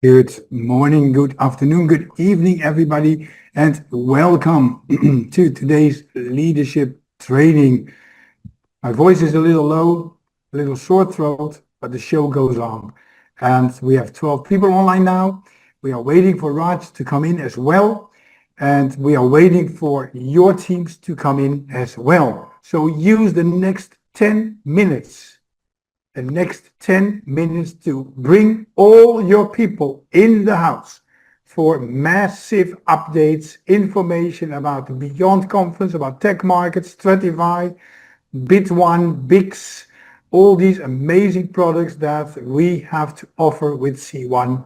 Good morning, good afternoon, good evening, everybody, and welcome to today's leadership training. My voice is a little low, a little sore throat, but the show goes on. And we have 12 people online now. We are waiting for Raj to come in as well. And we are waiting for your teams to come in as well. So use the next 10 minutes to bring all your people in the house for massive updates, information about the Beyond Conference, about tech markets, Stratify, Bit1, Bix, all these amazing products that we have to offer with C1.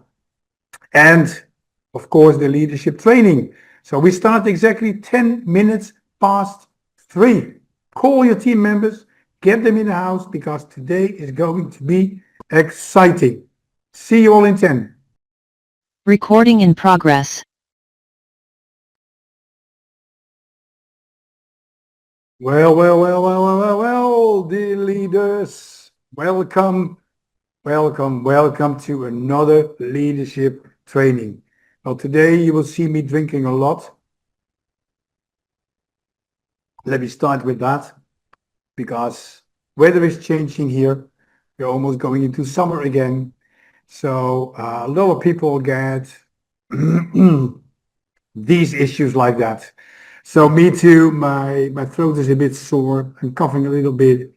And of course, the leadership training. So we start exactly 10 minutes past 3. Call your team members, get them in the house because today is going to be exciting. See you all in 10. Recording in progress. Well, dear leaders, welcome to another leadership training. Well, today you will see me drinking a lot. Let me start with that because weather is changing here. We're almost going into summer again. So a lot of people get these issues like that. So me too, my throat is a bit sore. I'm coughing a little bit.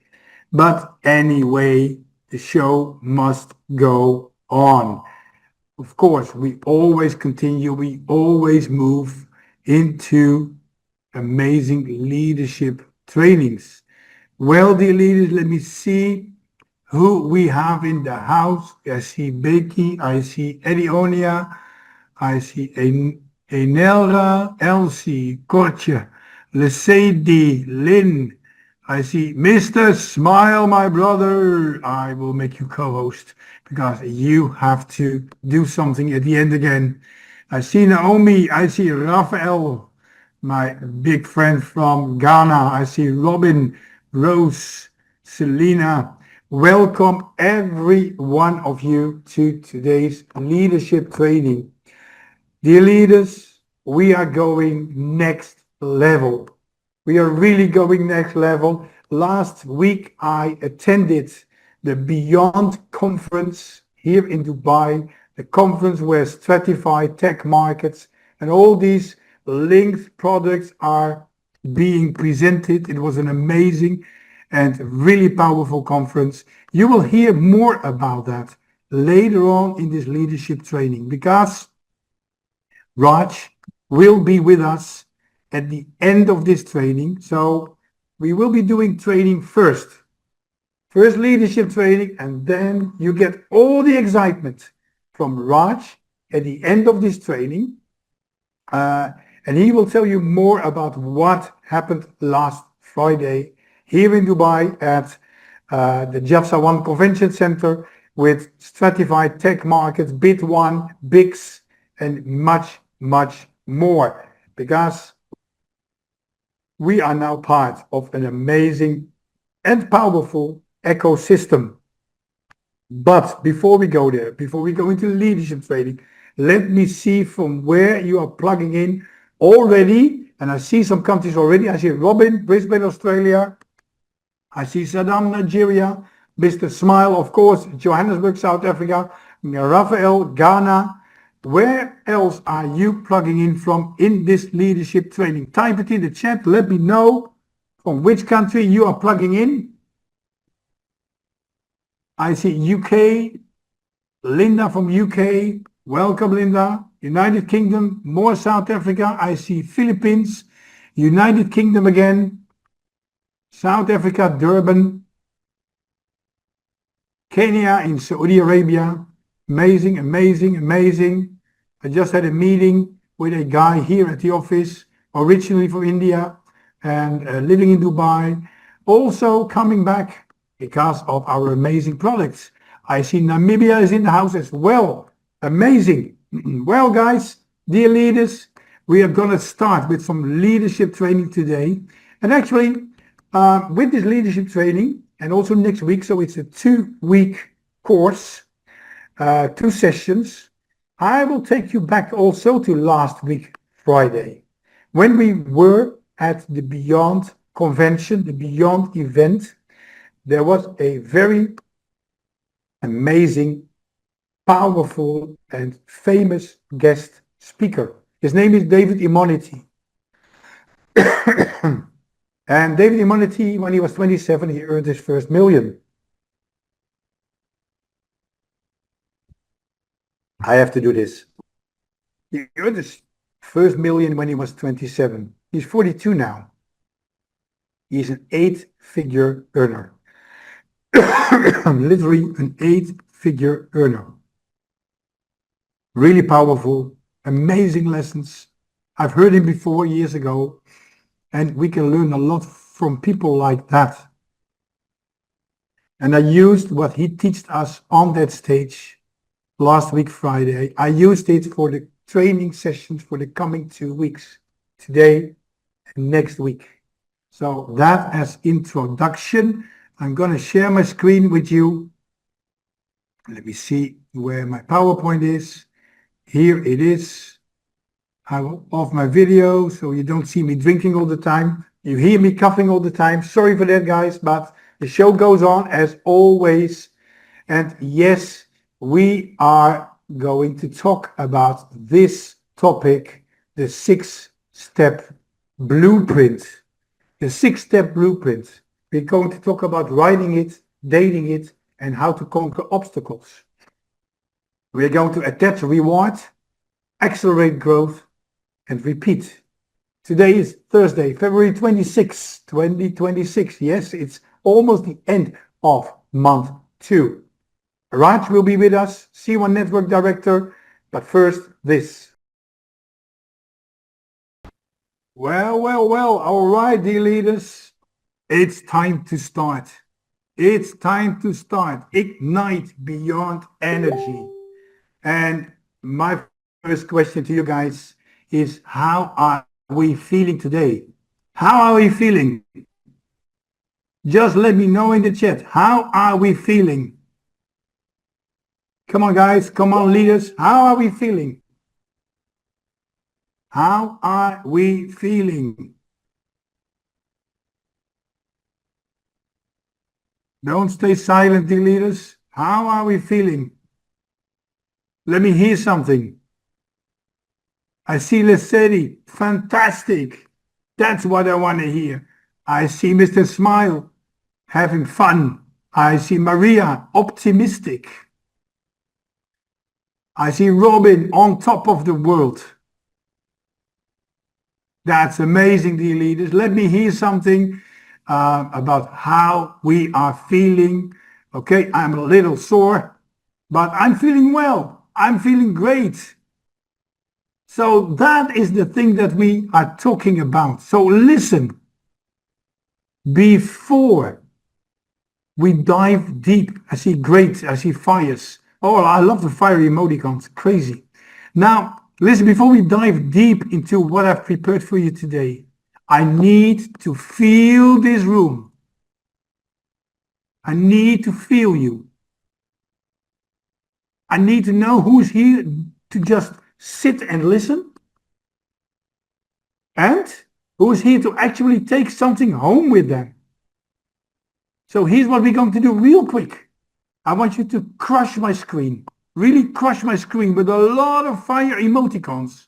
But anyway, the show must go on. Of course, we always continue. We always move into amazing leadership trainings. Well, dear leaders, let me see who we have in the house. I see Becky, I see Eddy, I see Enelra, Elsie, Kortje, Lesedi, Lynn. I see Mr. Smile, my brother. I will make you co-host because you have to do something at the end again. I see Naomi. I see Raphael, my big friend from Ghana. I see Robin, Rose, Selena. Welcome every one of you to today's leadership training. Dear leaders, we are going next level. We are really going next level. Last week, I attended the Beyond Conference here in Dubai, the conference where Stratify, tech markets, and all these linked products are being presented. It was an amazing and really powerful conference. You will hear more about that later on in this leadership training because Raj will be with us at the end of this training. So we will be doing training first. First leadership training, and then you get all the excitement from Raj at the end of this training. And he will tell you more about what happened last Friday here in Dubai at the Jafsa One Convention Center with Stratified Tech Markets, Bit1, Bix, and much more. Because we are now part of an amazing and powerful ecosystem. But before we go there, before we go into leadership training, let me see from where you are plugging in already. And I see some countries already. I see Robin, Brisbane, Australia. I see Saddam, Nigeria. Mr. Smile, of course, Johannesburg, South Africa. Raphael, Ghana. Where else are you plugging in from in this leadership training? Type it in the chat. Let me know from which country you are plugging in. I see UK, Linda from UK. Welcome, Linda. United Kingdom, more South Africa. I see Philippines, United Kingdom again. South Africa, Durban. Kenya in Saudi Arabia. Amazing. I just had a meeting with a guy here at the office, originally from India and living in Dubai. Also coming back because of our amazing products. I see Namibia is in the house as well. Amazing. Well, guys, dear leaders, we are going to start with some leadership training today. And actually, with this leadership training, and also next week, so it's a 2-week course, 2 sessions. I will take you back also to last week, Friday, when we were at the Beyond convention, the Beyond event. There was a very amazing, powerful, and famous guest speaker. His name is David Immonity. And David Immonity, when he was 27, he earned his first million. I have to do this. He earned his first million when he was 27. He's 42 now. He's an 8-figure earner. Literally an 8-figure earner. Really powerful, amazing lessons. I've heard him before years ago, and we can learn a lot from people like that. And I used what he taught us on that stage last week, Friday. I used it for the training sessions for the coming 2 weeks, today and next week. So that as introduction, I'm going to share my screen with you. Let me see where my PowerPoint is. Here it is. I will off my video so you don't see me drinking all the time. You hear me coughing all the time. Sorry for that, guys, but the show goes on as always. And yes, we are going to talk about this topic, the 6-step blueprint. The 6-step blueprint. We're going to talk about writing it, dating it, and how to conquer obstacles. We're going to attach reward, accelerate growth, and repeat. Today is Thursday, February 26, 2026. Yes, it's almost the end of month 2. Raj will be with us, C1 Network Director, but first this. Well, all right, dear leaders, it's time to start. It's time to start. Ignite beyond energy. And my first question to you guys is, how are we feeling today? How are we feeling? Just let me know in the chat. How are we feeling? Come on, guys. Come on, leaders. How are we feeling? How are we feeling? Don't stay silent, dear leaders. How are we feeling? Let me hear something. I see Eddy. Fantastic. That's what I want to hear. I see Mr. Smile having fun. I see Maria optimistic. I see Robin on top of the world. That's amazing, dear leaders. Let me hear something about how we are feeling. Okay, I'm a little sore, but I'm feeling well. I'm feeling great. So that is the thing that we are talking about. So listen, before we dive deep, I see fires. Oh, I love the fire emoticons, crazy. Now, listen, before we dive deep into what I've prepared for you today, I need to feel this room. I need to feel you. I need to know who's here to just sit and listen, and who's here to actually take something home with them. So here's what we're going to do real quick. I want you to crush my screen, really crush my screen with a lot of fire emoticons.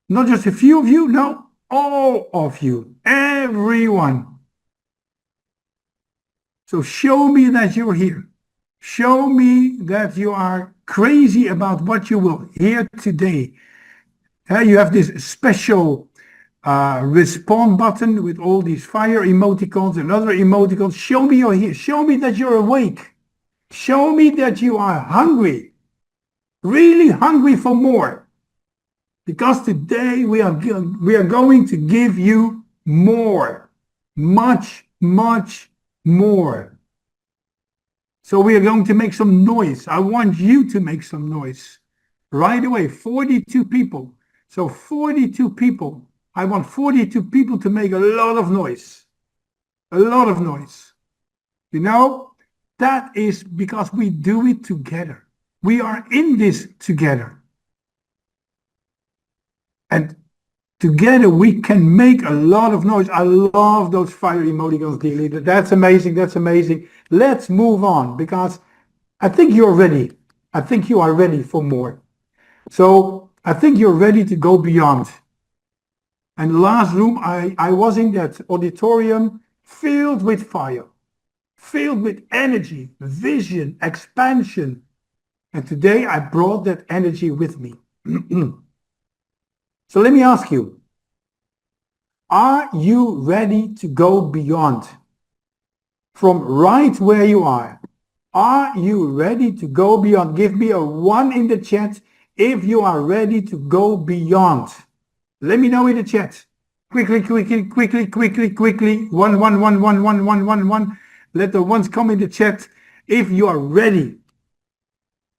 Not just a few of you, no, all of you, everyone. So show me that you're here. Show me that you are crazy about what you will hear today. You have this special respond button with all these fire emoticons and other emoticons. Show me you're here. Show me that you're awake. Show me that you are hungry. Really hungry for more. Because today we are going to give you more. Much, much more. So we are going to make some noise. I want you to make some noise. Right away, 42 people. So 42 people. I want 42 people to make a lot of noise. A lot of noise. You know, that is because we do it together. We are in this together. And together we can make a lot of noise. I love those fire emoticons, dear leader. That's amazing. That's amazing. Let's move on because I think you're ready. I think you are ready for more. So I think you're ready to go beyond. And the last room, I was in that auditorium filled with fire, filled with energy, vision, expansion. And today I brought that energy with me. So let me ask you, are you ready to go beyond? From right where you are, are you ready to go beyond? Give me a 1 in the chat if you are ready to go beyond. Let me know in the chat. Quickly, quickly, quickly, quickly, quickly. 1, 1, 1, 1, 1, 1, 1, 1. Let the ones come in the chat if you are ready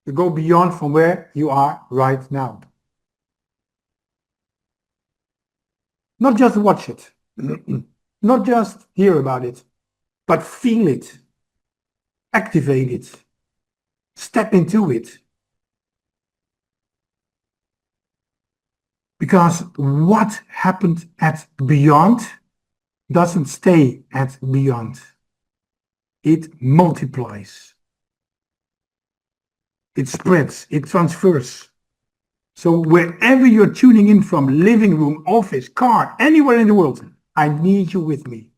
to go beyond from where you are right now. Not just watch it, not just hear about it, but feel it, activate it, step into it. Because what happened at beyond doesn't stay at beyond. It multiplies. It spreads, it transfers. So wherever you're tuning in from, living room, office, car, anywhere in the world, I need you with me.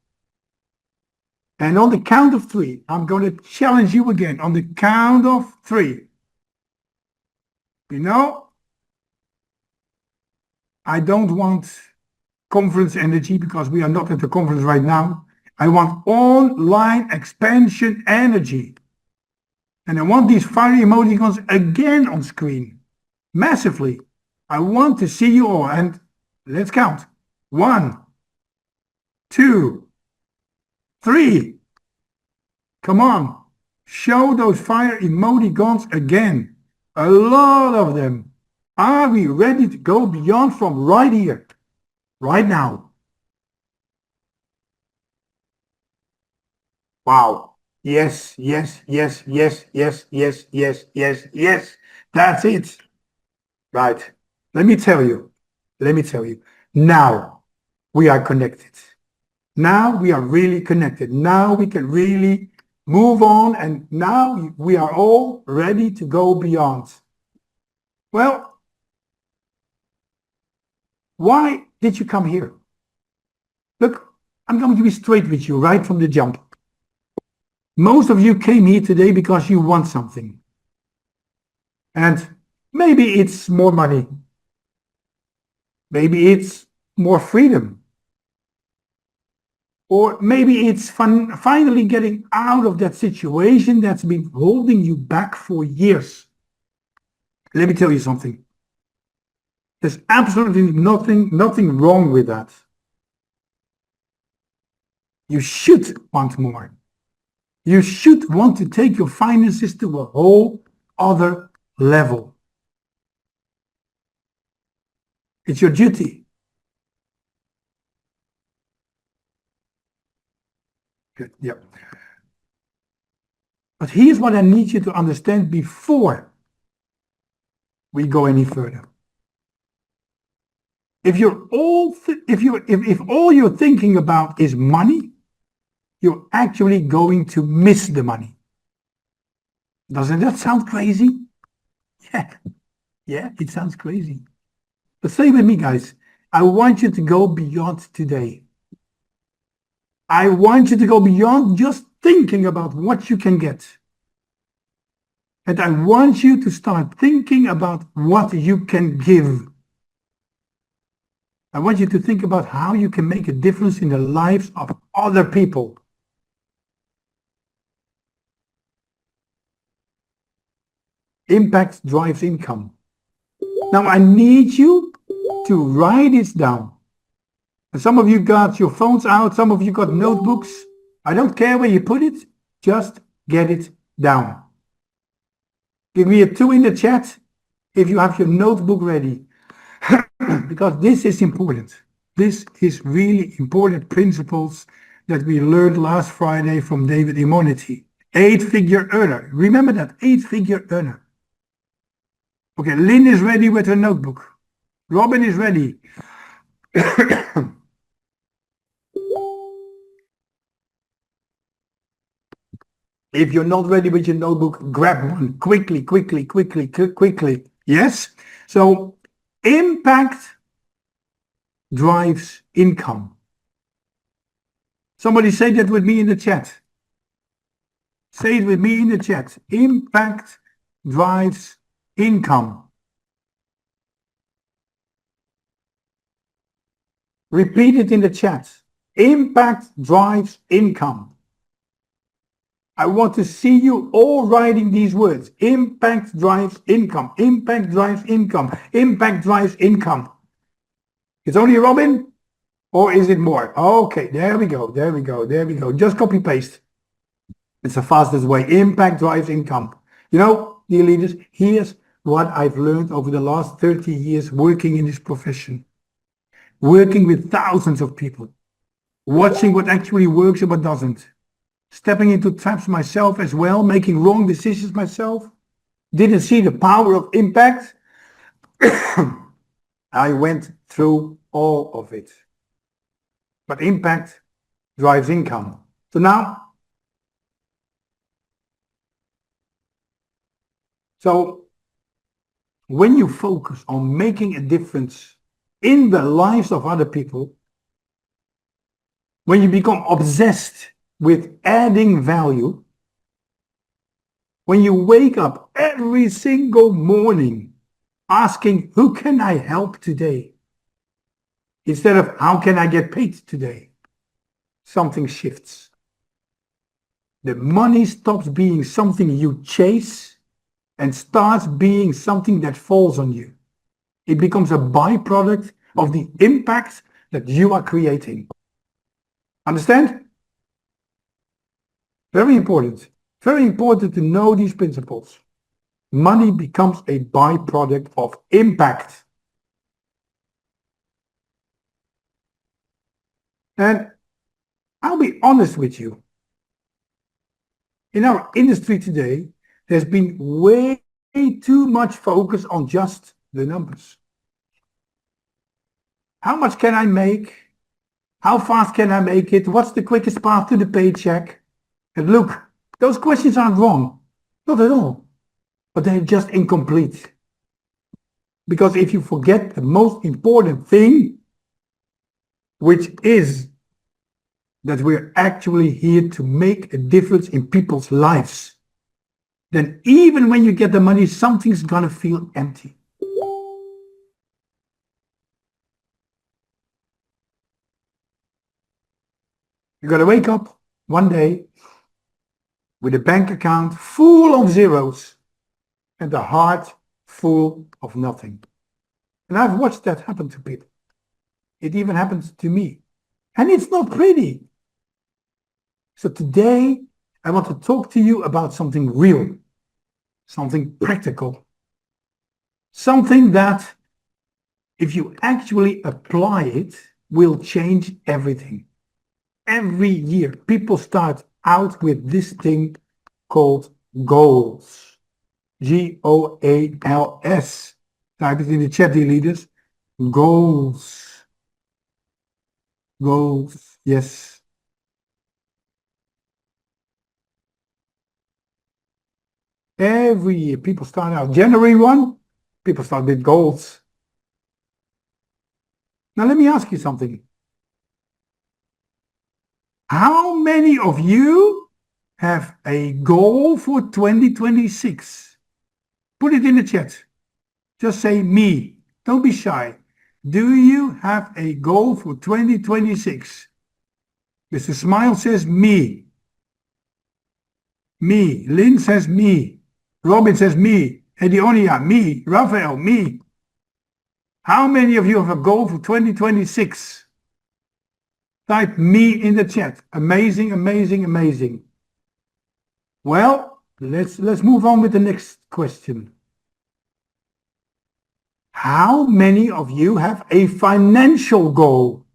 And on the count of 3, I'm going to challenge you again. On the count of 3. You know, I don't want conference energy because we are not at the conference right now. I want online expansion energy. And I want these fire emoticons again on screen. Massively. I want to see you all. And let's count. 1, 2, 3. Come on. Show those fire emoticons again. A lot of them. Are we ready to go beyond from right here? Right now? Wow. Yes, yes, yes, yes, yes, yes, yes, yes, yes. That's it. Right. Let me tell you. Now we are connected. Now we are really connected. Now we can really move on, and now we are all ready to go beyond. Well, why did you come here? Look, I'm going to be straight with you right from the jump. Most of you came here today because you want something. And maybe it's more money. Maybe it's more freedom. Or maybe it's finally getting out of that situation that's been holding you back for years. Let me tell you something. There's absolutely nothing wrong with that. You should want more. You should want to take your finances to a whole other level. It's your duty. Good, yeah. But here's what I need you to understand before we go any further. If all you're thinking about is money, you're actually going to miss the money. Doesn't that sound crazy? Yeah, it sounds crazy. But stay with me, guys. I want you to go beyond today. I want you to go beyond just thinking about what you can get. And I want you to start thinking about what you can give. I want you to think about how you can make a difference in the lives of other people. Impact drives income. Now I need you to write this down. And some of you got your phones out, some of you got notebooks. I don't care where you put it, just get it down. Give me a 2 in the chat if you have your notebook ready. Because this is important. This is really important principles that we learned last Friday from David Immunity. 8-figure earner. Remember that, 8-figure earner. Okay, Lynn is ready with her notebook. Robin is ready. If you're not ready with your notebook, grab one quickly, quickly, quickly, quickly. Yes? So, impact drives income. Somebody say that with me in the chat. Say it with me in the chat. Impact drives income. Repeat it in the chat. Impact drives income. I want to see you all writing these words. Impact drives income. Impact drives income. Impact drives income. It's only Robin? Or is it more? Okay, there we go. There we go. There we go. Just copy paste. It's the fastest way. Impact drives income. You know, dear leaders, here's what I've learned over the last 30 years working in this profession. Working with thousands of people. Watching what actually works and what doesn't. Stepping into traps myself as well, making wrong decisions myself. Didn't see the power of impact. I went through all of it. But impact drives income. So now, when you focus on making a difference in the lives of other people, when you become obsessed with adding value, when you wake up every single morning asking, who can I help today? Instead of, how can I get paid today? Something shifts. The money stops being something you chase and starts being something that falls on you. It becomes a byproduct of the impact that you are creating. Understand? Very important. Very important to know these principles. Money becomes a byproduct of impact. And I'll be honest with you. In our industry today, there's been way too much focus on just the numbers. How much can I make? How fast can I make it? What's the quickest path to the paycheck? And look, those questions aren't wrong. Not at all. But they're just incomplete. Because if you forget the most important thing, which is that we're actually here to make a difference in people's lives, then even when you get the money, something's gonna feel empty. You're gonna wake up one day with a bank account full of zeros and a heart full of nothing. And I've watched that happen to people. It even happens to me. And it's not pretty. So today, I want to talk to you about something real, something practical, something that, if you actually apply it, will change everything. Every year, people start out with this thing called goals. Goals. Type it in the chat, dear leaders. Goals. Goals. Yes. Every year, people start out. January 1, people start with goals. Now, let me ask you something. How many of you have a goal for 2026? Put it in the chat. Just say me. Don't be shy. Do you have a goal for 2026? Mr. Smile says me. Me. Lynn says me. Robin says me. Eddy, me. Raphael, me. How many of you have a goal for 2026? Type me in the chat. Amazing, amazing, amazing. Well, let's move on with the next question. How many of you have a financial goal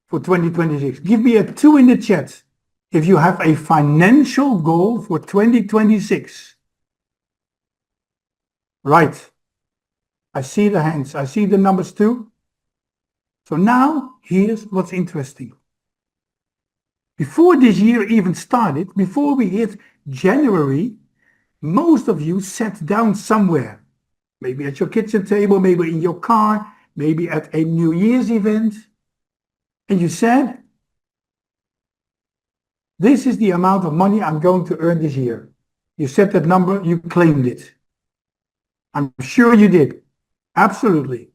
for 2026? Give me a 2 in the chat if you have a financial goal for 2026. Right. I see the hands. I see the numbers too. So now, here's what's interesting. Before this year even started, before we hit January, most of you sat down somewhere. Maybe at your kitchen table, maybe in your car, maybe at a New Year's event. And you said, this is the amount of money I'm going to earn this year. You said that number, you claimed it. I'm sure you did. Absolutely.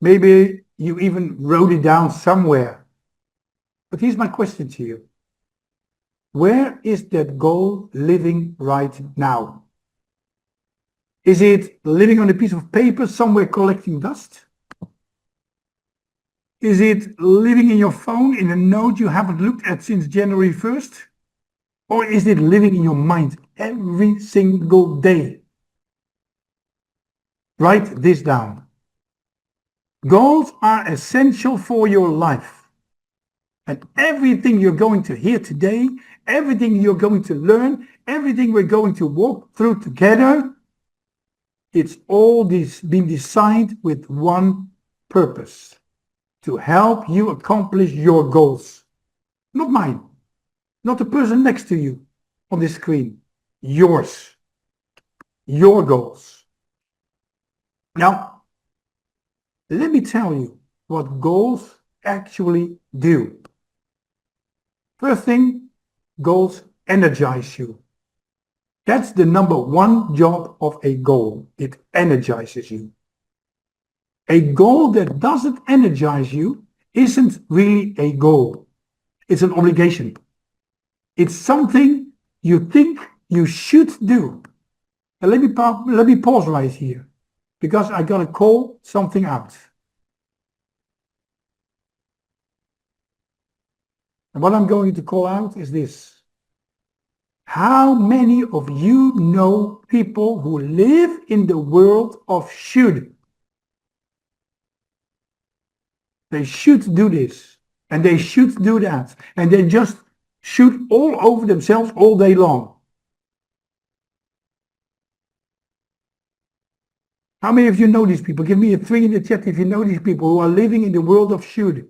Maybe you even wrote it down somewhere. But here's my question to you. Where is that goal living right now? Is it living on a piece of paper somewhere collecting dust? Is it living in your phone in a note you haven't looked at since January 1st? Or is it living in your mind every single day? Write this down. Goals are essential for your life. And everything you're going to hear today, everything you're going to learn, everything we're going to walk through together, it's all been designed with one purpose: to help you accomplish your goals. Not mine, not the person next to you on this screen. Yours. Your goals. Now, let me tell you what goals actually do. First thing, goals energize you. That's the number one job of a goal. It energizes you. A goal that doesn't energize you isn't really a goal. It's an obligation. It's something you think you should do. And let me pause right here, because I gotta call something out. And what I'm going to call out is this. How many of you know people who live in the world of should? They should do this, and they should do that, and they just shoot all over themselves all day long. How many of you know these people? Give me a 3 in the chat if you know these people who are living in the world of should.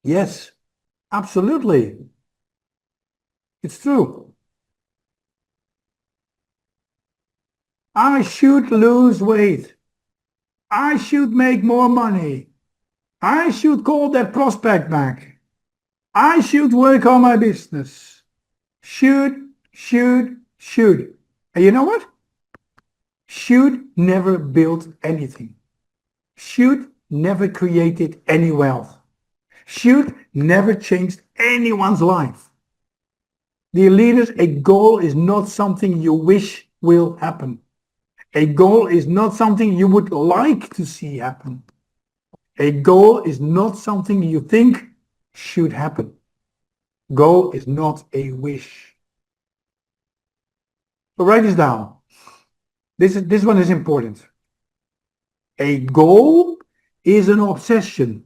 Yes, absolutely. It's true. I should lose weight. I should make more money. I should call that prospect back. I should work on my business. Should. And you know what? Should never built anything. Should never created any wealth. Should never changed anyone's life. Dear leaders, a goal is not something you wish will happen. A goal is not something you would like to see happen. A goal is not something you think should happen. Goal is not a wish. So write this down. This one is important. A goal is an obsession.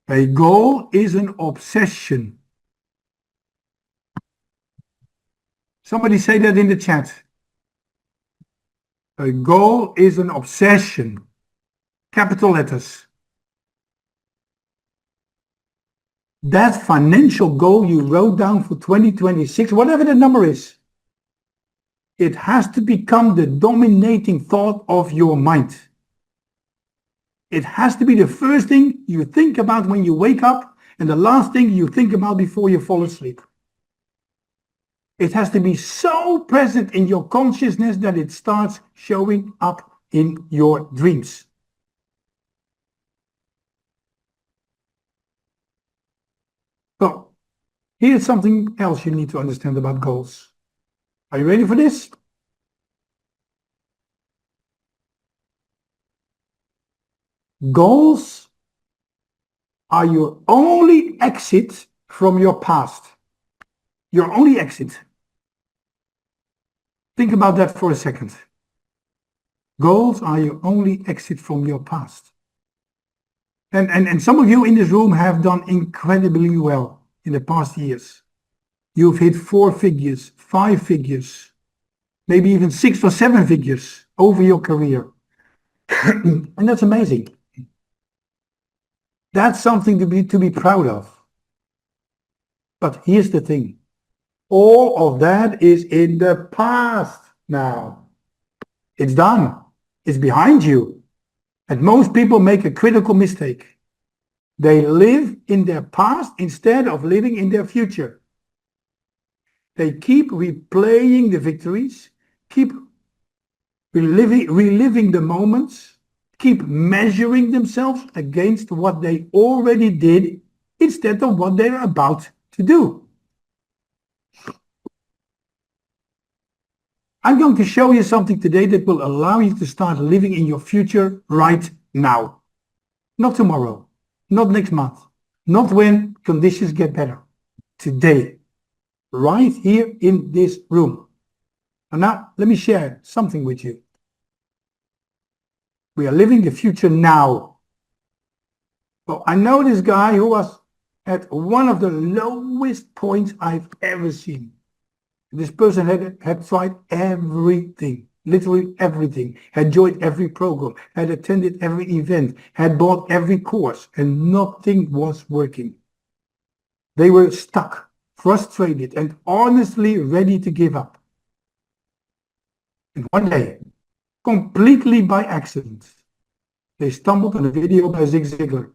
A goal is an obsession. Somebody say that in the chat. A goal is an obsession. Capital letters. That financial goal you wrote down for 2026, whatever the number is, it has to become the dominating thought of your mind. It has to be the first thing you think about when you wake up and the last thing you think about before you fall asleep. It has to be so present in your consciousness that it starts showing up in your dreams. So, here's something else you need to understand about goals. Are you ready for this? Goals are your only exit from your past. Your only exit. Think about that for a second. Goals are your only exit from your past. And some of you in this room have done incredibly well in the past years. You've hit 4 figures, 5 figures, maybe even 6 or 7 figures over your career. And that's amazing. That's something to be proud of. But here's the thing. All of that is in the past now. It's done. It's behind you. And most people make a critical mistake. They live in their past instead of living in their future. They keep replaying the victories, keep reliving the moments, keep measuring themselves against what they already did instead of what they're about to do. I'm going to show you something today that will allow you to start living in your future right now. Not tomorrow, not next month, not when conditions get better. Today, right here in this room. And now, let me share something with you. We are living the future now. Well, I know this guy who was at one of the lowest points I've ever seen. This person had tried everything, literally everything, had joined every program, had attended every event, had bought every course, and nothing was working. They were stuck, frustrated, and honestly ready to give up. And one day, completely by accident, they stumbled on a video by Zig Ziglar.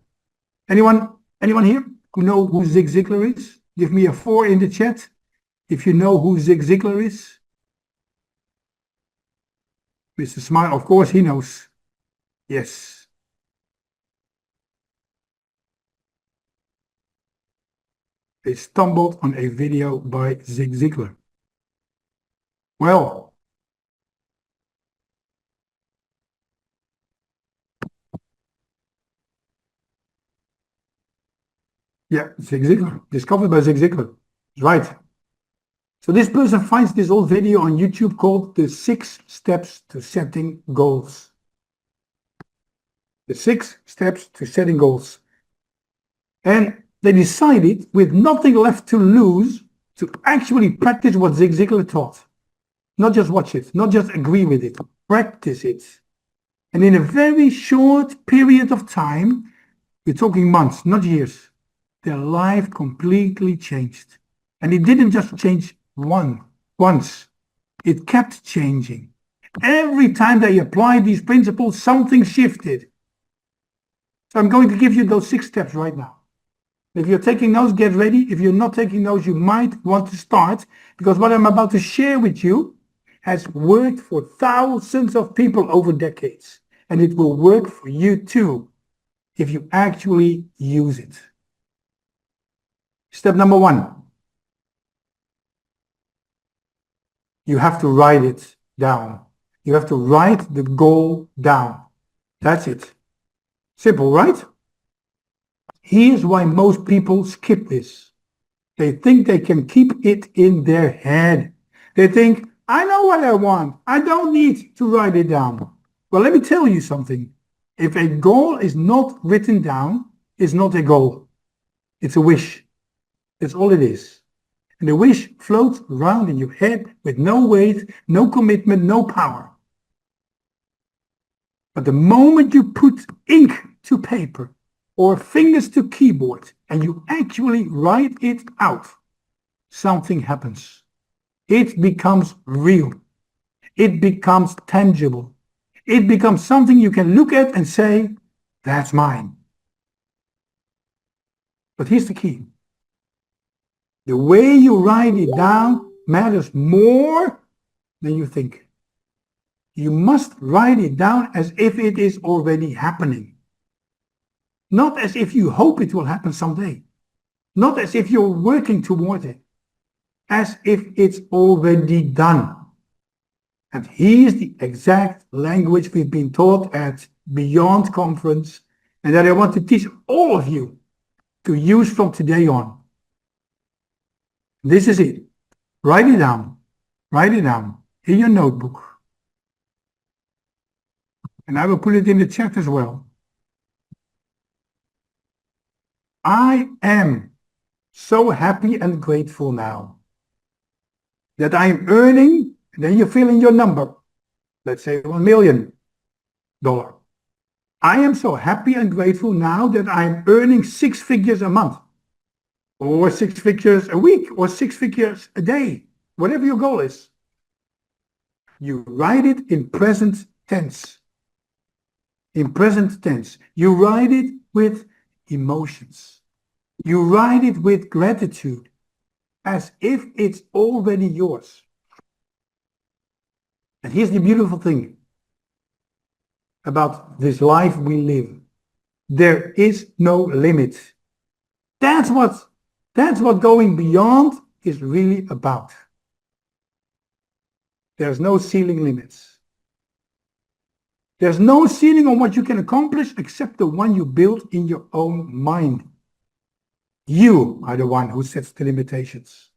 Anyone here who know who Zig Ziglar is? Give me a 4 in the chat if you know who Zig Ziglar is. Mr. Smile, of course, he knows. Yes. They stumbled on a video by Zig Ziglar. Well, yeah, Zig Ziglar, discovered by Zig Ziglar. Right. So this person finds this old video on YouTube called The 6 Steps to Setting Goals. The 6 Steps to Setting Goals. And they decided, with nothing left to lose, to actually practice what Zig Ziglar taught. Not just watch it, not just agree with it, practice it. And in a very short period of time, we're talking months, not years, their life completely changed. And it didn't just change once. It kept changing. Every time they applied these principles, something shifted. So I'm going to give you those 6 steps right now. If you're taking notes, get ready. If you're not taking notes, you might want to start, because what I'm about to share with you has worked for thousands of people over decades. And it will work for you too, if you actually use it. Step number 1. You have to write it down. You have to write the goal down. That's it. Simple, right? Here's why most people skip this. They think they can keep it in their head. They think, I know what I want. I don't need to write it down. Well, let me tell you something. If a goal is not written down, it's not a goal. It's a wish. That's all it is. And the wish floats around in your head with no weight, no commitment, no power. But the moment you put ink to paper or fingers to keyboard and you actually write it out, something happens. It becomes real. It becomes tangible. It becomes something you can look at and say, that's mine. But here's the key. The way you write it down matters more than you think. You must write it down as if it is already happening. Not as if you hope it will happen someday. Not as if you're working toward it. As if it's already done. And here's the exact language we've been taught at Beyond Conference, and that I want to teach all of you to use from today on. This is it. Write it down. Write it down in your notebook. And I will put it in the chat as well. I am so happy and grateful now that I am earning, and then you fill in your number, let's say $1 million. I am so happy and grateful now that I'm earning 6 figures a month, or 6 figures a week, or 6 figures a day, whatever your goal is. You write it in present tense. In present tense. You write it with emotions. You write it with gratitude, as if it's already yours. And here's the beautiful thing about this life we live. There is no limit. That's what going beyond is really about. There's no ceiling limits. There's no ceiling on what you can accomplish except the one you build in your own mind. You are the one who sets the limitations.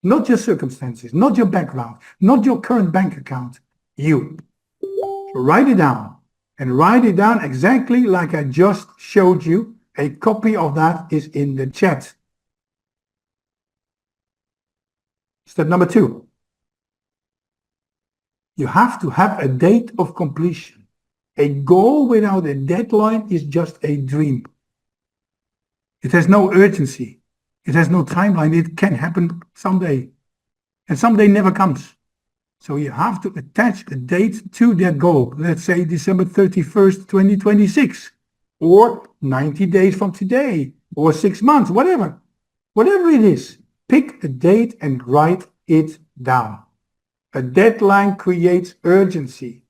Not your circumstances, not your background, not your current bank account. You. So write it down. And write it down exactly like I just showed you. A copy of that is in the chat. Step number 2. You have to have a date of completion. A goal without a deadline is just a dream. It has no urgency. It has no timeline. It can happen someday. And someday never comes. So you have to attach a date to that goal. Let's say December 31st, 2026. Or 90 days from today. Or 6 months, whatever. Whatever it is. Pick a date and write it down. A deadline creates urgency.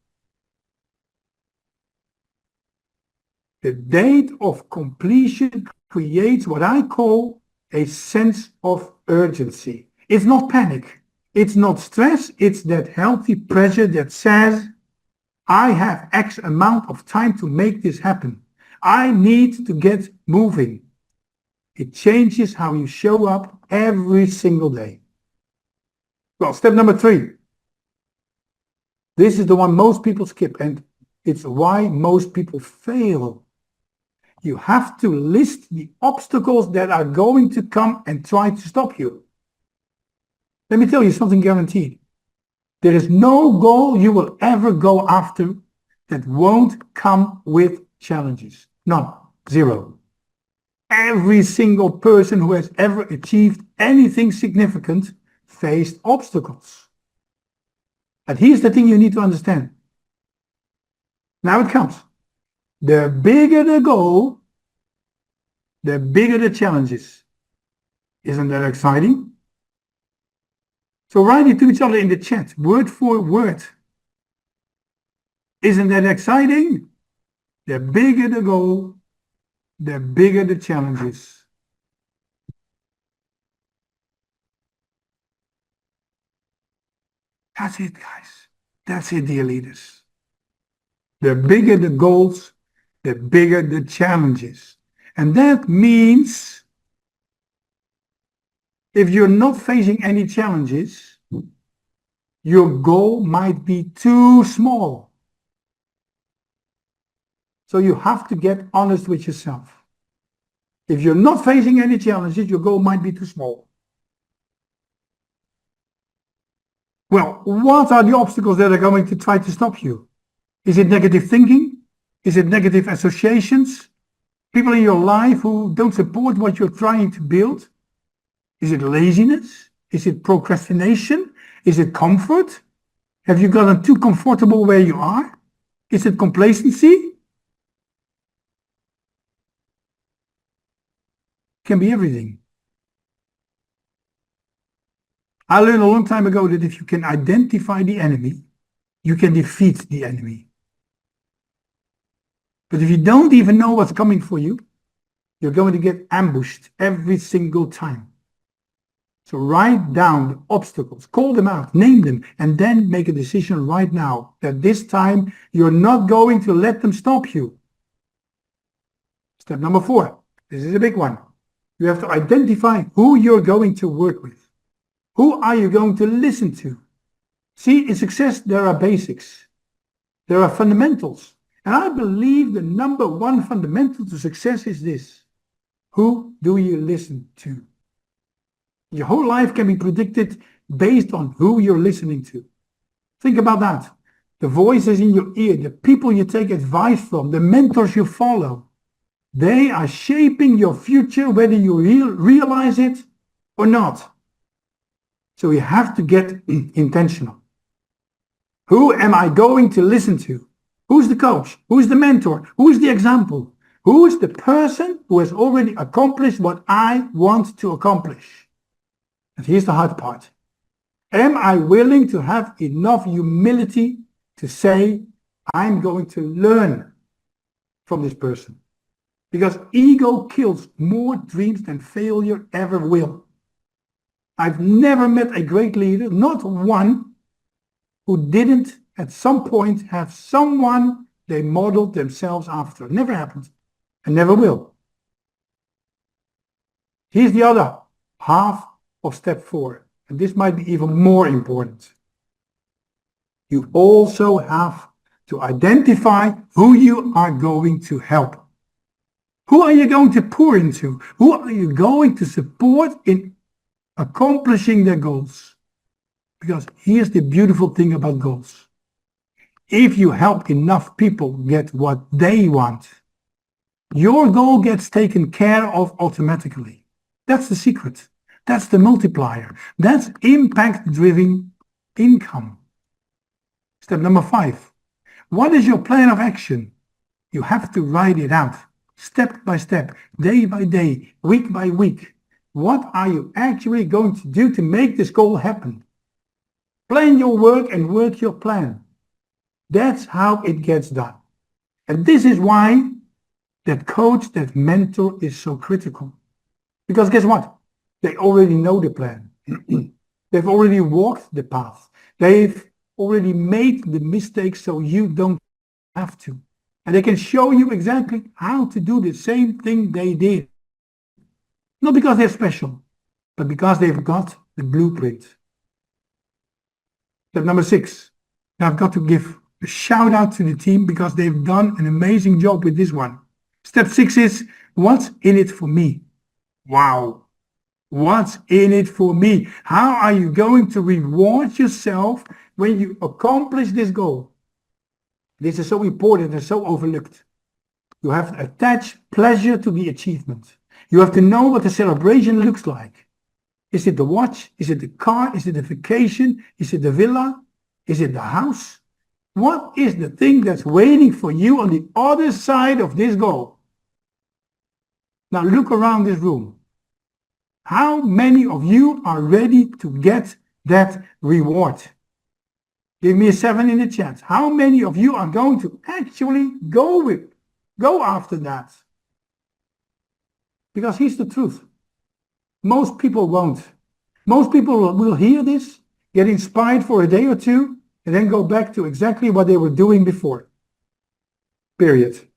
The date of completion creates what I call a sense of urgency. It's not panic. It's not stress. It's that healthy pressure that says, I have X amount of time to make this happen. I need to get moving. It changes how you show up every single day. Well, step number 3. This is the one most people skip, and it's why most people fail. You have to list the obstacles that are going to come and try to stop you. Let me tell you something guaranteed. There is no goal you will ever go after that won't come with challenges. None. 0. Every single person who has ever achieved anything significant faced obstacles. And here's the thing you need to understand. Now it comes. The bigger the goal, the bigger the challenges. Isn't that exciting? So write it to each other in the chat, word for word. Isn't that exciting? The bigger the goal, the bigger the challenges. That's it, guys. That's it, dear leaders. The bigger the goals, the bigger the challenges. And that means if you're not facing any challenges, your goal might be too small. So you have to get honest with yourself. If you're not facing any challenges, your goal might be too small. Well, what are the obstacles that are going to try to stop you? Is it negative thinking? Is it negative associations? People in your life who don't support what you're trying to build? Is it laziness? Is it procrastination? Is it comfort? Have you gotten too comfortable where you are? Is it complacency? Can be everything. I learned a long time ago that if you can identify the enemy, you can defeat the enemy. But if you don't even know what's coming for you, you're going to get ambushed every single time. So write down the obstacles, call them out, name them, and then make a decision right now that this time you're not going to let them stop you. Step number 4. This is a big one. You have to identify who you're going to work with. Who are you going to listen to? See, in success, there are basics. There are fundamentals. And I believe the number 1 fundamental to success is this. Who do you listen to? Your whole life can be predicted based on who you're listening to. Think about that. The voices in your ear, the people you take advice from, the mentors you follow, they are shaping your future whether you realize it or not. So you have to get intentional. Who am I going to listen to? Who's the coach? Who's the mentor? Who's the example? Who is the person who has already accomplished what I want to accomplish? And here's the hard part. Am I willing to have enough humility to say, I'm going to learn from this person? Because ego kills more dreams than failure ever will. I've never met a great leader, not one, who didn't at some point have someone they modeled themselves after. Never happened and never will. Here's the other half of step 4, and this might be even more important. You also have to identify who you are going to help. Who are you going to pour into? Who are you going to support in accomplishing their goals? Because here's the beautiful thing about goals. If you help enough people get what they want, your goal gets taken care of automatically. That's the secret. That's the multiplier. That's impact-driven income. Step number 5. What is your plan of action? You have to write it out, step by step, day by day, week by week. What are you actually going to do to make this goal happen? Plan your work and work your plan. That's how it gets done. And this is why that coach, that mentor is so critical. Because guess what? They already know the plan. They've already walked the path. They've already made the mistakes so you don't have to. And they can show you exactly how to do the same thing they did. Not because they're special, but because they've got the blueprint. Step number 6. I've got to give a shout out to the team because they've done an amazing job with this one. Step 6 is, what's in it for me? Wow. What's in it for me? How are you going to reward yourself when you accomplish this goal? This is so important and so overlooked. You have to attach pleasure to the achievement. You have to know what the celebration looks like. Is it the watch? Is it the car? Is it the vacation? Is it the villa? Is it the house? What is the thing that's waiting for you on the other side of this goal? Now look around this room. How many of you are ready to get that reward? Give me a 7 in the chat. How many of you are going to actually go after that? Because here's the truth. Most people won't. Most people will hear this, get inspired for a day or two, and then go back to exactly what they were doing before. Period.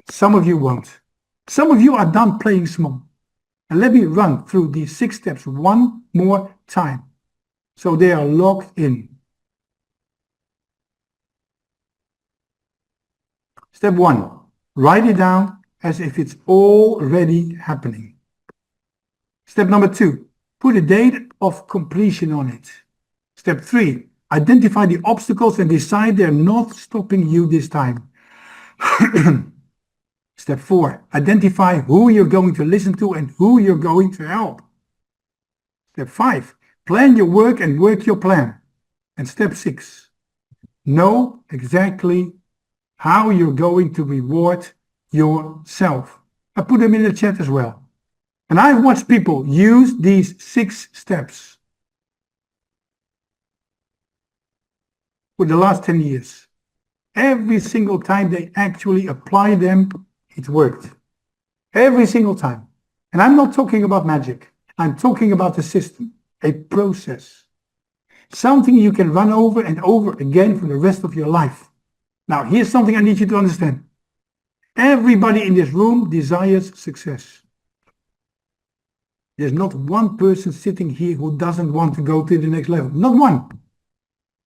Some of you won't. Some of you are done playing small. And let me run through these 6 steps one more time, so they are locked in. Step 1, write it down as if it's already happening. Step number 2, put a date of completion on it. Step 3, identify the obstacles and decide they're not stopping you this time. Step 4, identify who you're going to listen to and who you're going to help. Step 5, plan your work and work your plan. And step 6, know exactly how you're going to reward yourself. I put them in the chat as well. And I've watched people use these 6 steps for the last 10 years. Every single time they actually apply them, it worked. Every single time. And I'm not talking about magic. I'm talking about a system, a process. Something you can run over and over again for the rest of your life. Now, here's something I need you to understand. Everybody in this room desires success. There's not one person sitting here who doesn't want to go to the next level. Not one.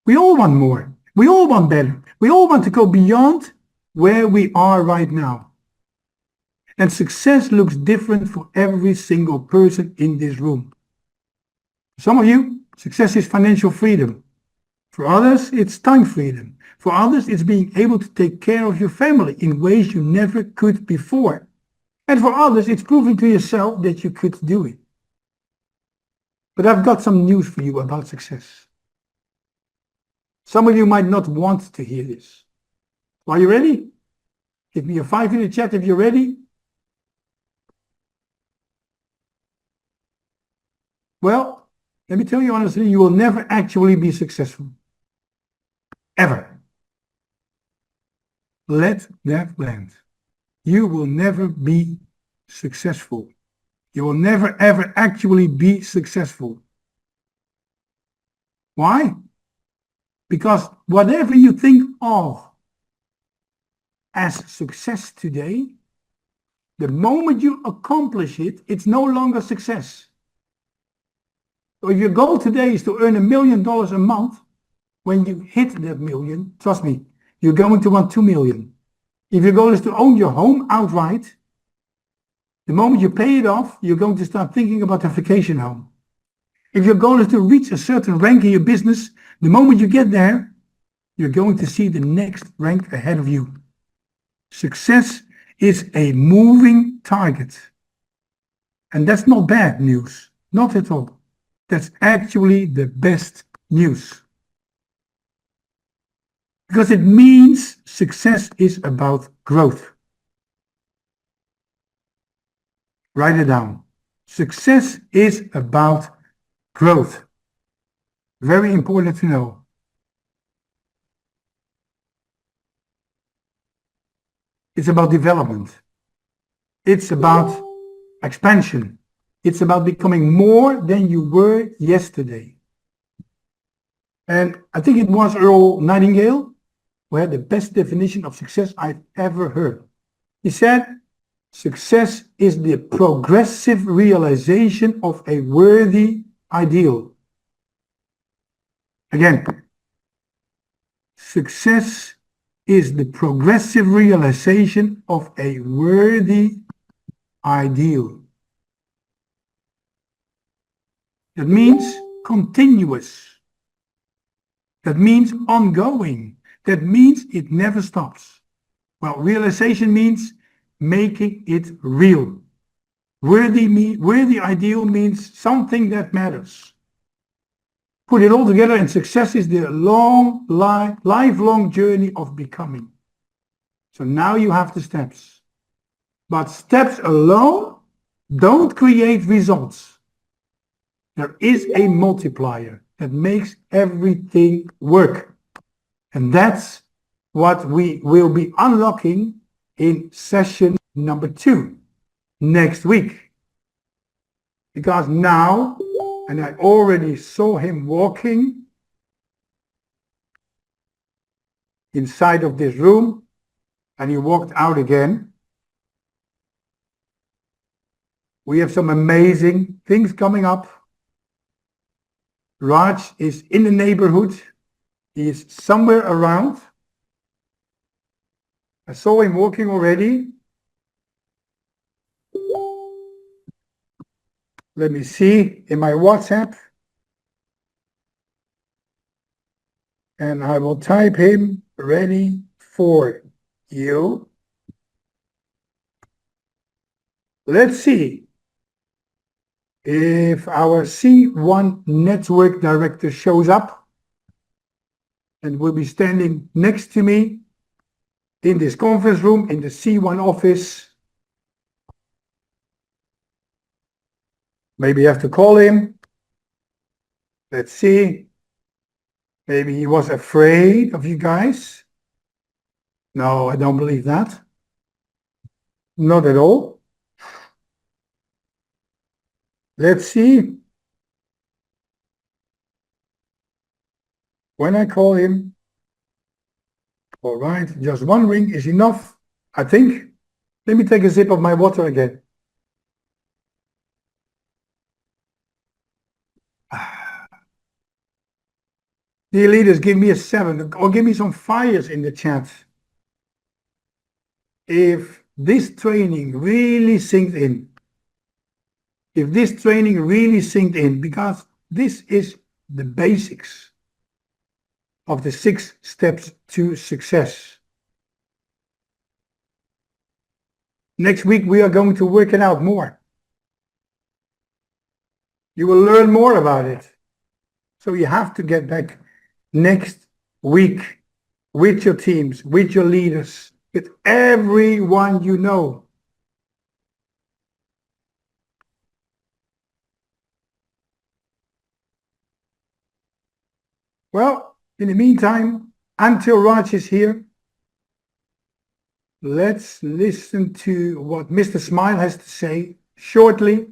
We all want more. We all want better. We all want to go beyond where we are right now. And success looks different for every single person in this room. For some of you, success is financial freedom. For others, it's time freedom. For others, it's being able to take care of your family in ways you never could before. And for others, it's proving to yourself that you could do it. But I've got some news for you about success. Some of you might not want to hear this. Are you ready? Give me a 5 in the chat if you're ready. Well, let me tell you honestly, you will never actually be successful. Ever. Let that land. You will never be successful. You will never ever actually be successful. Why? Because whatever you think of as success today, the moment you accomplish it, it's no longer success. So if your goal today is to earn $1 million a month, when you hit that million, trust me, you're going to want 2 million. If your goal is to own your home outright, the moment you pay it off, you're going to start thinking about a vacation home. If your goal is to reach a certain rank in your business, the moment you get there, you're going to see the next rank ahead of you. Success is a moving target. And that's not bad news. Not at all. That's actually the best news. Because it means success is about growth. Write it down. Success is about growth. Very important to know. It's about development. It's about expansion. It's about becoming more than you were yesterday. And I think it was Earl Nightingale who had the best definition of success I've ever heard. He said, success is the progressive realization of a worthy ideal. Again, success is the progressive realization of a worthy ideal. That means continuous. That means ongoing. That means it never stops. Well, realization means making it real. Worthy ideal means something that matters. Put it all together and success is the lifelong journey of becoming. So now you have the steps. But steps alone don't create results. There is a multiplier that makes everything work. And that's what we will be unlocking in session number 2 next week. Because now, and I already saw him walking inside of this room, and he walked out again. We have some amazing things coming up. Raj is in the neighborhood. He is somewhere around. I saw him walking already. Let me see in my WhatsApp. And I will type him ready for you. Let's see if our C1 network director shows up and will be standing next to me in this conference room in the C1 office. Maybe I have to call him. Let's see. Maybe he was afraid of you guys. No, I don't believe that. Not at all. Let's see. When I call him, all right, just one ring is enough, I think. Let me take a sip of my water again. Dear leaders, give me a 7 or give me some fires in the chat if this training really sinks in, if this training really sinks in, because this is the basics of the 6 steps to success. Next week, we are going to work it out more. You will learn more about it. So you have to get back next week with your teams, with your leaders, with everyone you know. Well, in the meantime, until Raj is here, let's listen to what Mr. Smile has to say shortly,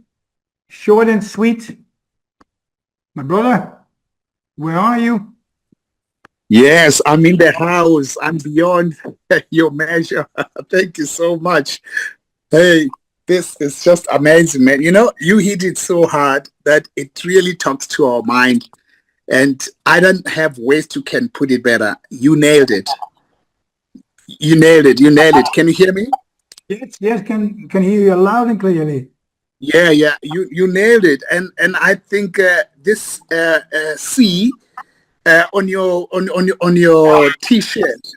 short and sweet. My brother, where are you? Yes, I'm in the house. I'm beyond your measure. Thank you so much. Hey, this is just amazing, man. You know, you hit it so hard that it really talks to our mind. And I don't have ways to can put it better. You nailed it. You nailed it. You nailed it. Can you hear me? Yes, can hear you loud and clearly. Yeah, yeah. You nailed it. And I think this C on your T-shirt,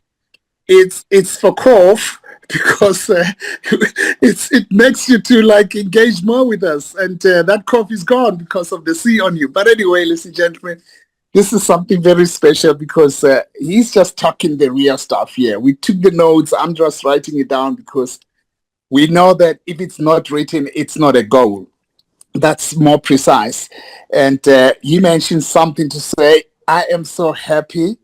it's for cough because it makes you to like engage more with us, and that cough is gone because of the C on you. But anyway, ladies and gentlemen, this is something very special because he's just talking the real stuff here. We took the notes. I'm just writing it down because we know that if it's not written, it's not a goal. That's more precise. And you mentioned something to say. I am so happy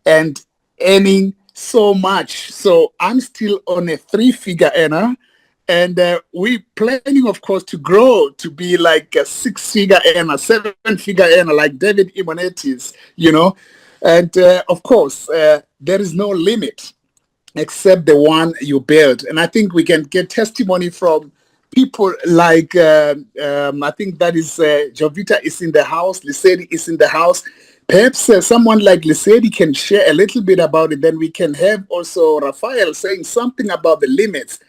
and earning so much. So I'm still on a 3-figure earner. And we're planning, of course, to grow to be like a 6-figure earner, 7-figure earner, like David Imonetis, you know. And of course, there is no limit except the one you build. And I think we can get testimony from people like, I think that is Jovita is in the house, Lisedi is in the house. Perhaps someone like Lisedi can share a little bit about it. Then we can have also Raphael saying something about the limits.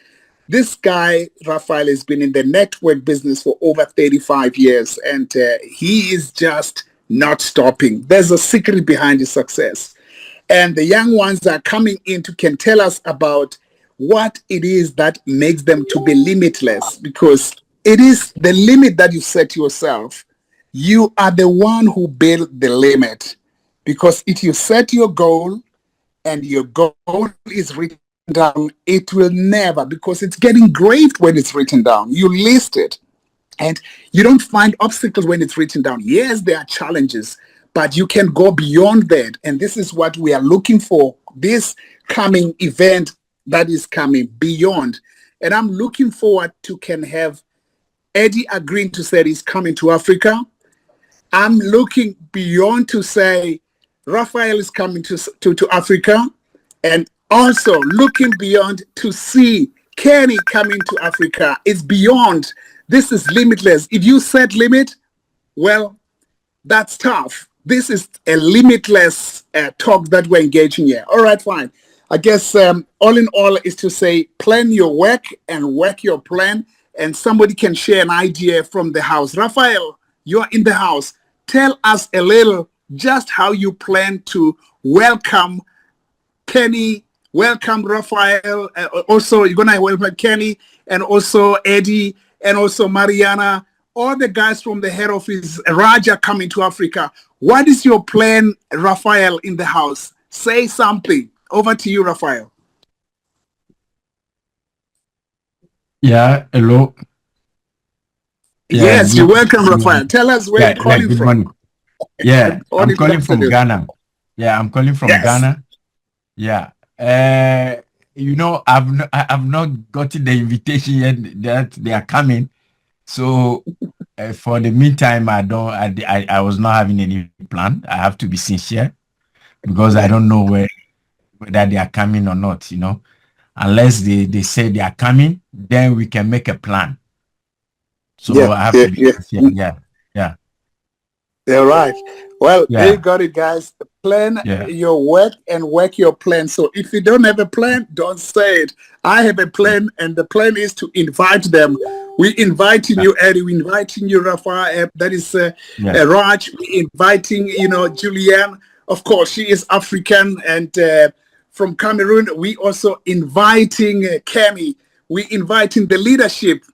This guy, Raphael, has been in the network business for over 35 years, and he is just not stopping. There's a secret behind his success. And the young ones that are coming in can tell us about what it is that makes them to be limitless, because it is the limit that you set yourself. You are the one who built the limit, because if you set your goal and your goal is written down, it will never, because it's getting great when it's written down. You list it and you don't find obstacles when it's written down. Yes, there are challenges, but you can go beyond that. And this is what we are looking for, this coming event that is coming beyond. And I'm looking forward to can have Eddy agreeing to say he's coming to Africa. I'm looking beyond to say Raphael is coming to Africa, and also looking beyond to see Kenny coming to Africa. It's beyond. This is limitless. If you set limit, well, that's tough. This is a limitless talk that we're engaging here. All right, fine. I guess all in all is to say plan your work and work your plan, and somebody can share an idea from the house. Raphael, you're in the house. Tell us a little just how you plan to welcome Kenny, welcome Raphael. Also, you're going to welcome Kenny and also Eddy and also Mariana, all the guys from the head office, Raja coming to Africa. What is your plan, Raphael, in the house? Say something. Over to you, Raphael. Yeah, hello. Yes, you're welcome, Raphael. Tell us where you're calling good from. morning. Yeah, All I'm in calling from confidence. Ghana. Yeah, I'm calling from Yes. Ghana. Yeah. You know, I've not gotten the invitation yet that they are coming. So for the meantime, I was not having any plan. I have to be sincere because I don't know whether they are coming or not, you know. Unless they say they are coming, then we can make a plan. So Yeah, I have yeah, to be yeah. sincere. Yeah. Yeah, right. Well, there you Yeah, got it, guys. Plan yeah, your work and work your plan. So if you don't have a plan, don't say it. I have a plan, and the plan is to invite them. We inviting yeah, you, Eddie. We inviting you, Rafa. That is yeah. Raj. We inviting, Julianne. Of course, she is African and from Cameroon. We also inviting Kemi. We inviting the leadership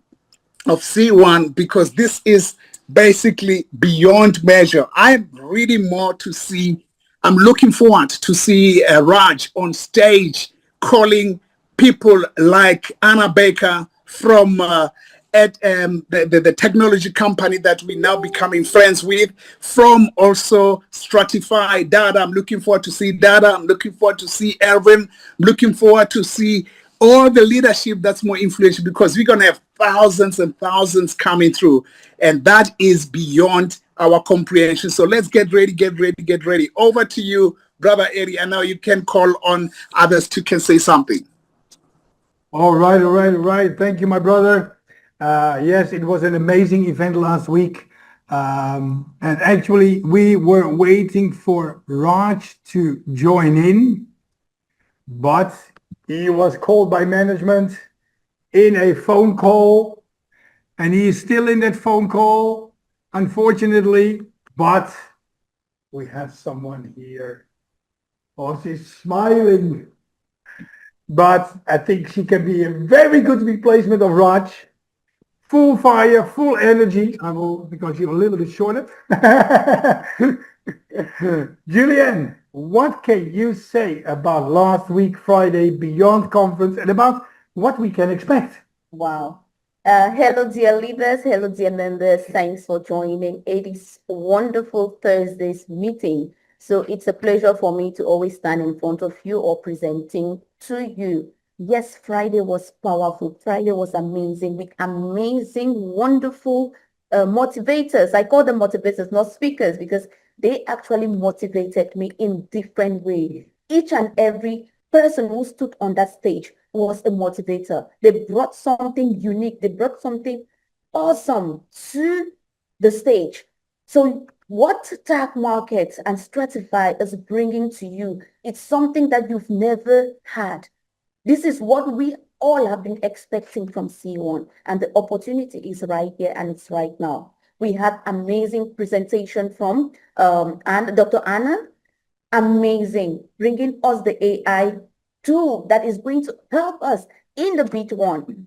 of C1 because this is basically beyond measure. I'm really more to see, I'm looking forward to see Raj on stage calling people like Anna Baker from the technology company that we now becoming friends with, from also Stratify Data. I'm looking forward to see Data. I'm looking forward to see Erwin. I'm looking forward to see all the leadership that's more influential because we're going to have thousands and thousands coming through. And that is beyond our comprehension. So let's get ready, get ready, get ready. Over to you, Brother Eddy. And now you can call on others to can say something. All right, all right, all right. Thank you, my brother. Yes, it was an amazing event last week. And actually, we were waiting for Raj to join in, but he was called by management in a phone call, and he is still in that phone call, unfortunately. But we have someone here. Oh, she's smiling. But I think she can be a very good replacement of Raj. Full fire, full energy. I will, because you're a little bit shorter. Julian, what can you say about last week Friday Beyond Conference and about what we can expect? Wow. Hello, dear leaders. Hello, dear members. Thanks for joining Eddy's wonderful Thursday's meeting. So it's a pleasure for me to always stand in front of you or presenting to you. Yes, Friday was powerful. Friday was amazing with amazing, wonderful motivators. I call them motivators, not speakers, because they actually motivated me in different ways. Each and every person who stood on that stage was a motivator. They brought something unique. They brought something awesome to the stage. So what Tag Market and Stratify is bringing to you, it's something that you've never had. This is what we all have been expecting from C1, and the opportunity is right here and it's right now. We had amazing presentation from and Dr. Anna, amazing, bringing us the AI tool that is going to help us in the Bit1.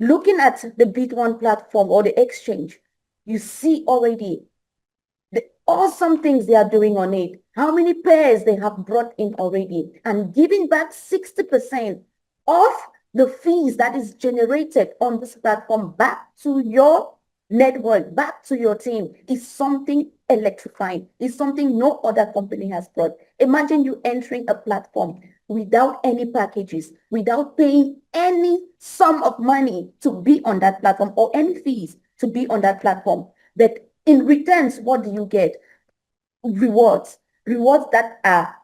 Looking at the Bit1 platform or the exchange, you see already the awesome things they are doing on it, how many pairs they have brought in already, and giving back 60% of the fees that is generated on this platform back to your network, back to your team, is something electrifying. It's something no other company has brought. Imagine you entering a platform without any packages, without paying any sum of money to be on that platform or any fees to be on that platform. But in returns, what do you get? Rewards. Rewards that are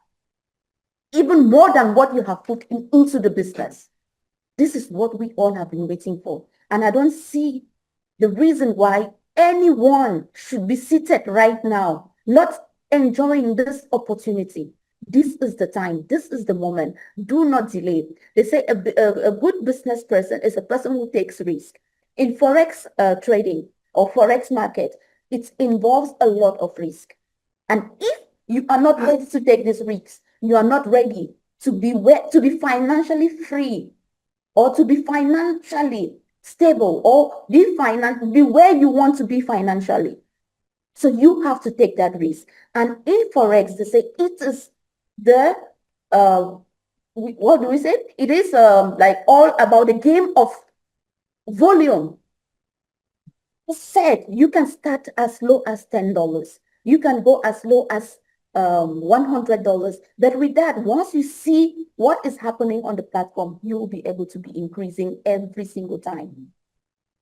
even more than what you have put into the business. This is what we all have been waiting for. And I don't see the reason why anyone should be seated right now, not enjoying this opportunity. This is the time. This is the moment. Do not delay. They say a good business person is a person who takes risk. In Forex trading or Forex market, it involves a lot of risk. And if you are not ready to take these risks, you are not ready to be financially free or to be financially stable or be where you want to be financially. So you have to take that risk. And in Forex, they say it is the, what do we say? It is like all about the game of volume. Said you can start as low as $10. You can go as low as $100. But with that, once you see what is happening on the platform, you will be able to be increasing every single time.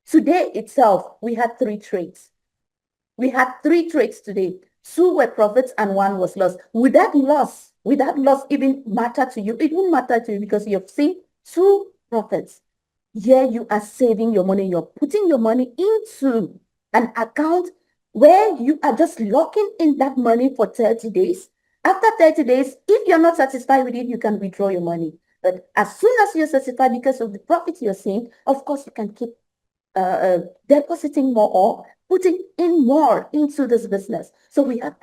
Today itself, we had 3 trades. We had 3 trades today. 2 were profits and 1 was loss. Would that loss even matter to you? It won't matter to you because you have seen 2 profits. Here you are saving your money. You're putting your money into an account where you are just locking in that money for 30 days. After 30 days, if you're not satisfied with it, you can withdraw your money. But as soon as you're satisfied because of the profits you're seeing, of course, you can keep depositing more or putting in more into this business. So we have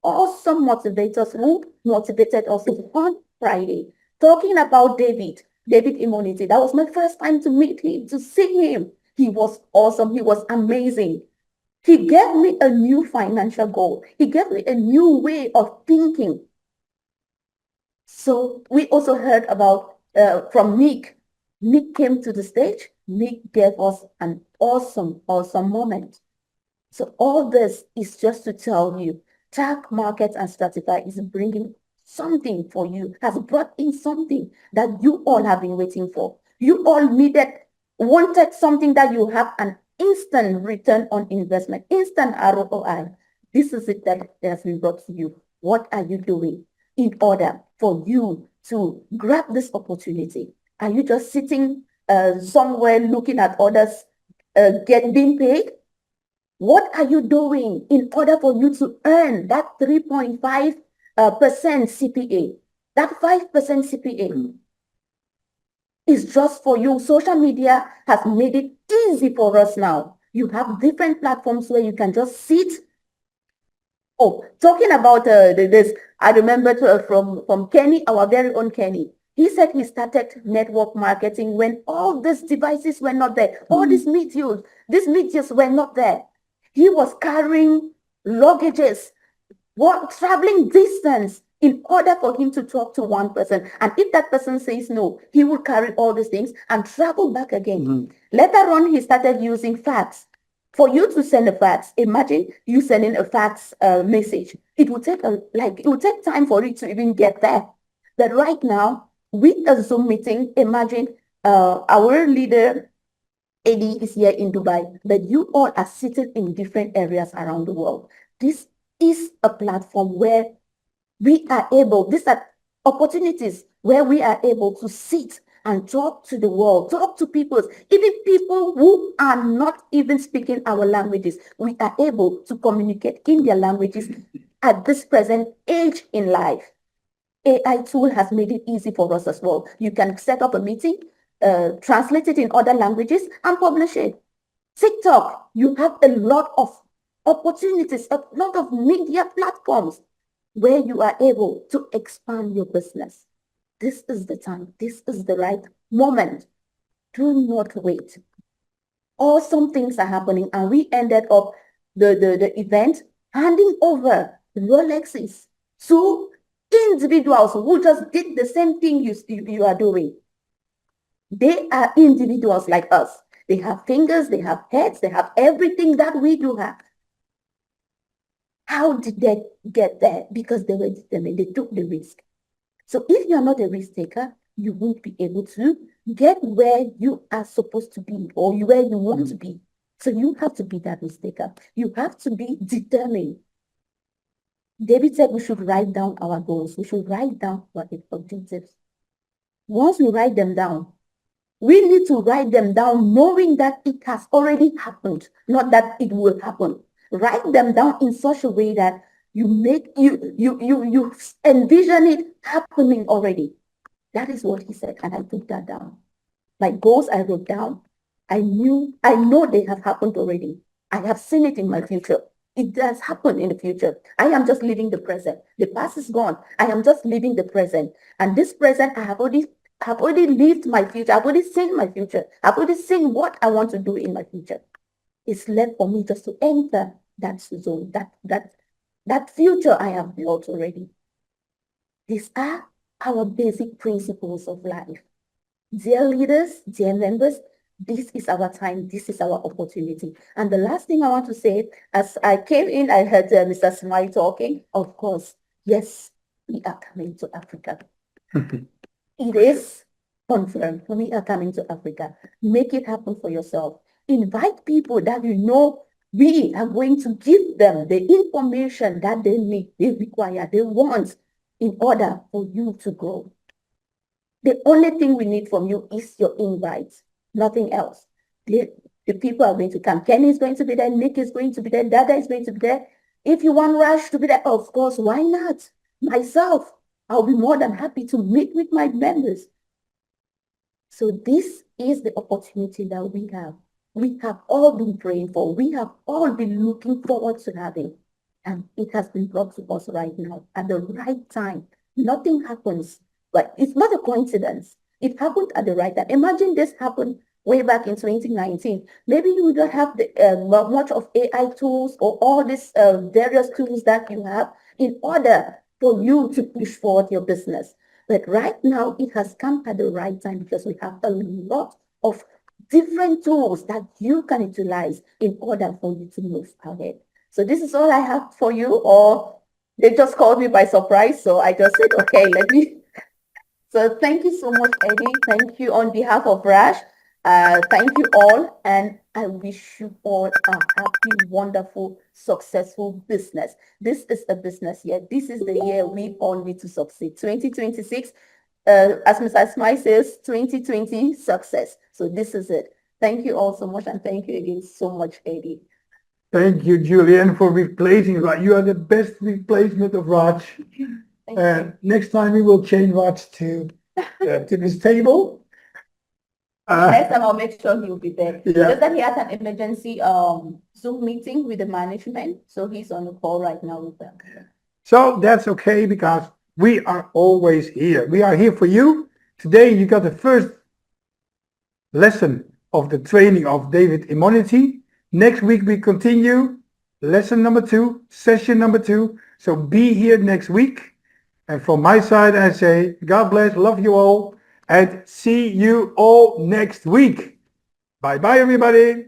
awesome motivators who motivated us on Friday. Talking about David Immunity. That was my first time to meet him, to see him. He was awesome. He was amazing. He gave me a new financial goal. He gave me a new way of thinking. So we also heard about from Nick. Nick came to the stage. Nick gave us an awesome moment. So all this is just to tell you, Tag Market and Stratify is bringing something for you, has brought in something that you all have been waiting for. You all wanted something that you have an instant return on investment, instant ROI. This is it that has been brought to you. What are you doing in order for you to grab this opportunity? Are you just sitting somewhere looking at others being paid? What are you doing in order for you to earn that 3.5% CPA? That 5% CPA is just for you. Social media has made it easy for us now. You have different platforms where you can just sit. Oh, talking about this, I remember from Kenny, our very own Kenny. He said he started network marketing when all these devices were not there. All these medias were not there. He was carrying luggages, traveling distance in order for him to talk to one person. And if that person says no, he will carry all these things and travel back again. Later on, he started using fax. For you to send a fax, imagine you sending a fax message. It will take time for it to even get there. But right now, with a Zoom meeting, imagine our leader Eddy is here in Dubai, but you all are sitting in different areas around the world. This is a platform where these are opportunities where we are able to sit and talk to the world, talk to people, even people who are not even speaking our languages. We are able to communicate in their languages at this present age in life. AI tool has made it easy for us as well. You can set up a meeting, translate it in other languages, and publish it. TikTok, you have a lot of opportunities, a lot of media platforms where you are able to expand your business. This is the time. This is the right moment. Do not wait. Awesome things are happening, and we ended up the event handing over Rolexes to individuals who just did the same thing you are doing. They are individuals like us. They have fingers, they have heads, they have everything that we do have. How did they get there? Because they were determined, they took the risk. So if you're not a risk taker, you won't be able to get where you are supposed to be or where you want to be. So you have to be that risk taker. You have to be determined. David said we should write down our goals. We should write down our objectives. Once we write them down, we need to write them down knowing that it has already happened, not that it will happen. Write them down in such a way that you envision it happening already. That is what he said, and I took that down. My goals I wrote down. I know they have happened already. I have seen it in my future. It does happen in the future. I am just living the present. The past is gone. I am just living the present. And this present, I have already lived my future. I've already seen my future. I've already seen what I want to do in my future. It's left for me just to enter that zone, that future I have built already. These are our basic principles of life. Dear leaders, dear members, this is our time. This is our opportunity. And the last thing I want to say, as I came in, I heard Mr. Smile talking. Of course, yes, we are coming to Africa. It is confirmed. We are coming to Africa. Make it happen for yourself. Invite people that you know we are going to give them the information that they need, they require, they want in order for you to grow. The only thing we need from you is your invite, nothing else. The people are going to come. Kenny is going to be there. Nick is going to be there. Dada is going to be there. If you want Raj to be there, of course, why not? Myself, I'll be more than happy to meet with my members. So this is the opportunity that we have. We have all been praying for. We have all been looking forward to having. And it has been brought to us right now at the right time. Nothing happens. But it's not a coincidence. It happened at the right time. Imagine this happened way back in 2019. Maybe you don't have the much of AI tools or all these various tools that you have in order for you to push forward your business. But right now, it has come at the right time because we have a lot of different tools that you can utilize in order for you to move ahead. So this is all I have for you, or they just called me by surprise. So I just said, okay, let me. So thank you so much, Eddy. Thank you on behalf of Rash. Thank you all. And I wish you all a happy, wonderful, successful business. This is a business year. This is the year we all need to succeed. 2026, as Mr. Smile says, 2020 success. So this is it. Thank you all so much. And thank you again so much, Eddy. Thank you, Julian, for replacing Raj. You are the best replacement of Raj. Next time we will change Raj to this table. Next time I'll make sure he'll be there. Yeah. Just that he has an emergency Zoom meeting with the management, so he's on the call right now with them. So that's okay because we are always here. We are here for you. Today you got the first lesson of the training of David Immunity. Next week we continue lesson number 2, session number 2. So be here next week. And from my side, I say, God bless, love you all, and see you all next week. Bye-bye, everybody.